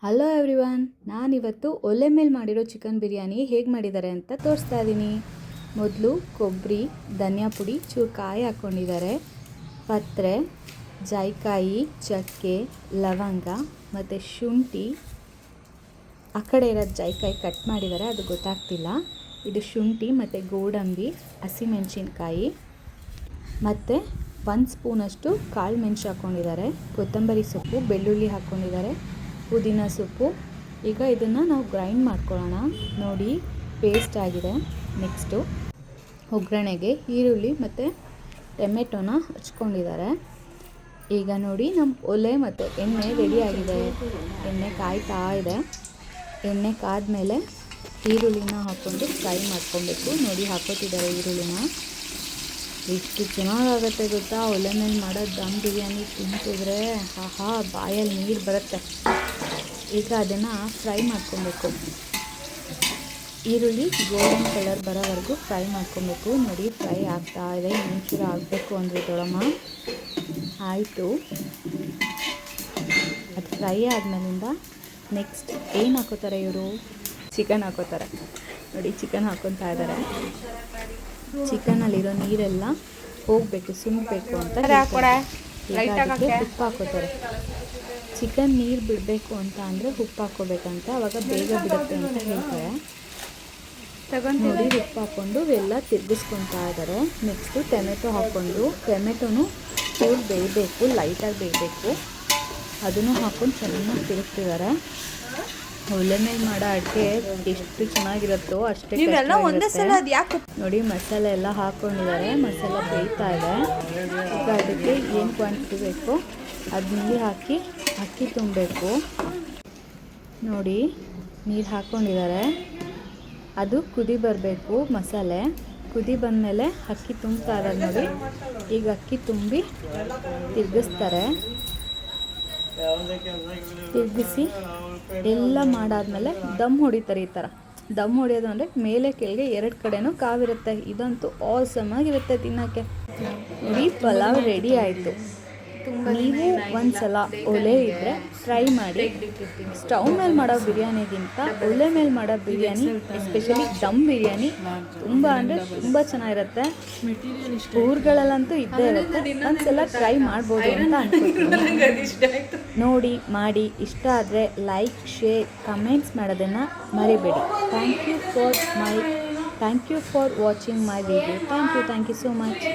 Hello everyone, ನಾನಿವತ್ತು ಒಲೆ ಮೇಲೆ ಮಾಡಿರೋ ಚಿಕನ್ ಬಿರಿಯಾನಿ ಹೇಗೆ ಮಾಡಿದ್ದಾರೆ ಅಂತ ತೋರಿಸ್ತಾ ಇದ್ದೀನಿ. ಮೊದಲು ಕೊಬ್ಬರಿ, ಧನಿಯಾ ಪುಡಿ, ಚೂರು ಕಾಯಿ ಹಾಕ್ಕೊಂಡಿದ್ದಾರೆ. ಪತ್ರೆ, ಜಾಯಿಕಾಯಿ, ಚಕ್ಕೆ, ಲವಂಗ ಮತ್ತು ಶುಂಠಿ. ಆ ಕಡೆ ಇರೋದು ಜಾಯಿಕಾಯಿ ಕಟ್ ಮಾಡಿದ್ದಾರೆ, ಅದು ಗೊತ್ತಾಗ್ತಿಲ್ಲ. ಇದು ಶುಂಠಿ ಮತ್ತು ಗೋಡಂಬಿ, ಹಸಿಮೆಣಸಿನ್ಕಾಯಿ ಮತ್ತು 1 ಸ್ಪೂನಷ್ಟು ಕಾಳು ಮೆಣಸು ಹಾಕ್ಕೊಂಡಿದ್ದಾರೆ. ಕೊತ್ತಂಬರಿ ಸೊಪ್ಪು, ಬೆಳ್ಳುಳ್ಳಿ ಹಾಕ್ಕೊಂಡಿದ್ದಾರೆ, ಪುದೀನ ಸೊಪ್ಪು. ಈಗ ಇದನ್ನು ನಾವು ಗ್ರೈಂಡ್ ಮಾಡ್ಕೊಳ್ಳೋಣ. ನೋಡಿ, ಪೇಸ್ಟ್ ಆಗಿದೆ. ನೆಕ್ಸ್ಟು ಒಗ್ಗರಣೆಗೆ ಈರುಳ್ಳಿ ಮತ್ತು ಟೊಮೆಟೊನ ಹಚ್ಕೊಂಡಿದ್ದಾರೆ. ಈಗ ನೋಡಿ, ನಮ್ಮ ಒಲೆ ಮತ್ತು ಎಣ್ಣೆ ರೆಡಿಯಾಗಿದೆ. ಎಣ್ಣೆ ಕಾಯ್ತಾ ಇದೆ. ಎಣ್ಣೆ ಕಾದ್ಮೇಲೆ ಈರುಳ್ಳಿನ ಹಾಕ್ಕೊಂಡು ಫ್ರೈ ಮಾಡ್ಕೊಬೇಕು. ನೋಡಿ, ಹಾಕೋತಿದ್ದಾರೆ ಈರುಳ್ಳಿನ. ಎಷ್ಟು ಚೆನ್ನಾಗಾಗತ್ತೆ ಗೊತ್ತಾ, ಒಲೆ ಮೇಲೆ ಮಾಡೋ ದಮ್ ಬಿರಿಯಾನಿ ತಿಂತಿದ್ರೆ ಆಹಾ, ಬಾಯಲ್ಲಿ ನೀರು ಬರುತ್ತೆ. ಈಗ ಅದನ್ನು ಫ್ರೈ ಮಾಡ್ಕೊಬೇಕು. ಈರುಳ್ಳಿ ಗೋಲ್ಡನ್ ಕಲರ್ ಬರೋವರೆಗೂ ಫ್ರೈ ಮಾಡ್ಕೊಬೇಕು. ನೋಡಿ, ಫ್ರೈ ಆಗ್ತಾ ಇದೆ. ಇನ್ನೊಂಚೂರು ಆಗಬೇಕು ಅಂದರೆ ದೊಡಮ್ಮ ಆಯಿತು. ಅದು ಫ್ರೈ ಆದಮೇಲಿಂದ ನೆಕ್ಸ್ಟ್ ಏನು ಹಾಕೋತಾರೆ ಇವರು? ಚಿಕನ್ ಹಾಕೋತಾರೆ. ನೋಡಿ, ಚಿಕನ್ ಹಾಕೊತಾ ಇದ್ದಾರೆ. ಚಿಕನಲ್ಲಿರೋ ನೀರೆಲ್ಲ ಹೋಗಬೇಕು, ಸುಮ್ಮಬೇಕು ಅಂತ ಅದಕ್ಕೆ ಉಪ್ಪು ಹಾಕೋತಾರೆ. ಚಿಕನ್ ನೀರು ಬಿಡಬೇಕು ಅಂತ ಅಂದರೆ ಉಪ್ಪು ಹಾಕ್ಕೋಬೇಕಂತ, ಆವಾಗ ಬೇಗ ಬಿಡುತ್ತೆ ಅಂತ ಹೇಳ್ತಾರೆ. ನೋಡಿ, ಉಪ್ಪು ಹಾಕ್ಕೊಂಡು ಎಲ್ಲ ತಿರ್ಗಿಸ್ಕೊತಾ ಇದ್ದಾರೆ. ನೆಕ್ಸ್ಟು ಟೊಮೆಟೊ ಹಾಕ್ಕೊಂಡು, ಟೊಮೆಟೊನು ಚೂರು ಬೇಯಬೇಕು, ಲೈಟಾಗಿ ಬೇಯಬೇಕು. ಅದನ್ನು ಹಾಕ್ಕೊಂಡು ಚೆನ್ನಾಗಿ ತಿರುಗ್ತಿದ್ದಾರೆ. ಒಲೆ ಮೇಲೆ ಮಾಡೋ ಅಡುಗೆ ಎಷ್ಟು ಚೆನ್ನಾಗಿರುತ್ತೋ ಅಷ್ಟೇ ನೋಡಿ, ಮಸಾಲೆ ಎಲ್ಲ ಹಾಕ್ಕೊಂಡಿದ್ದಾರೆ. ಮಸಾಲೆ ಬೇಯ್ತಾ ಇದೆ. ಈಗ ಅದಕ್ಕೆ ಏನು ಕ್ವಾಂಟಿಟಿ ಬೇಕೋ ಅದು ನೀರು ಹಾಕಿ ಅಕ್ಕಿ ತುಂಬಬೇಕು. ನೋಡಿ, ನೀರು ಹಾಕ್ಕೊಂಡಿದ್ದಾರೆ. ಅದು ಕುದಿ ಬರಬೇಕು. ಮಸಾಲೆ ಕುದಿ ಬಂದಮೇಲೆ ಅಕ್ಕಿ ತುಂಬ್ತಾ ಇರೋದು ನೋಡಿ. ಈಗ ಅಕ್ಕಿ ತುಂಬಿ ತಿರ್ಗಿಸ್ತಾರೆ. ತಿರುಗಿಸಿ ಎಲ್ಲ ಮಾಡಾದ್ಮೇಲೆ ದಮ್ ಹೊಡಿತಾರೆ. ಈ ಥರ ದಮ್ ಹೊಡಿಯೋದು ಅಂದರೆ ಮೇಲೆ ಕೆಳಗೆ 2 ಕಡೆನೂ ಕಾವಿರುತ್ತೆ. ಇದಂತೂ ಆಸಮ್ ಆಗಿರುತ್ತೆ ತಿನ್ನೋಕ್ಕೆ. ನೋಡಿ, ಪಲಾವ್ ರೆಡಿ ಆಯಿತು. ನೀವು ಒಂದ್ಸಲ ಒಲೆ ಇದ್ದರೆ ಟ್ರೈ ಮಾಡಿ. ಸ್ಟವ್ ಮೇಲೆ ಮಾಡೋ ಬಿರಿಯಾನಿಗಿಂತ ಒಲೆ ಮೇಲೆ ಮಾಡೋ ಬಿರಿಯಾನಿ, ಎಸ್ಪೆಷಲಿ ದಮ್ ಬಿರಿಯಾನಿ, ತುಂಬ ಅಂದರೆ ತುಂಬ ಚೆನ್ನಾಗಿರುತ್ತೆ. ಊರುಗಳಲ್ಲಂತೂ ಇದ್ದೇ ಇರುತ್ತೆ. ಒಂದ್ಸಲ ಟ್ರೈ ಮಾಡ್ಬೋದು ಅಂತ ಅನ್ಕೋತೀನಿ. ನೋಡಿ, ಮಾಡಿ ಇಷ್ಟ ಆದರೆ ಲೈಕ್, ಶೇರ್, ಕಮೆಂಟ್ಸ್ ಮಾಡೋದನ್ನು ಮರಿಬೇಡಿ. Thank you for watching my video. Thank you so much.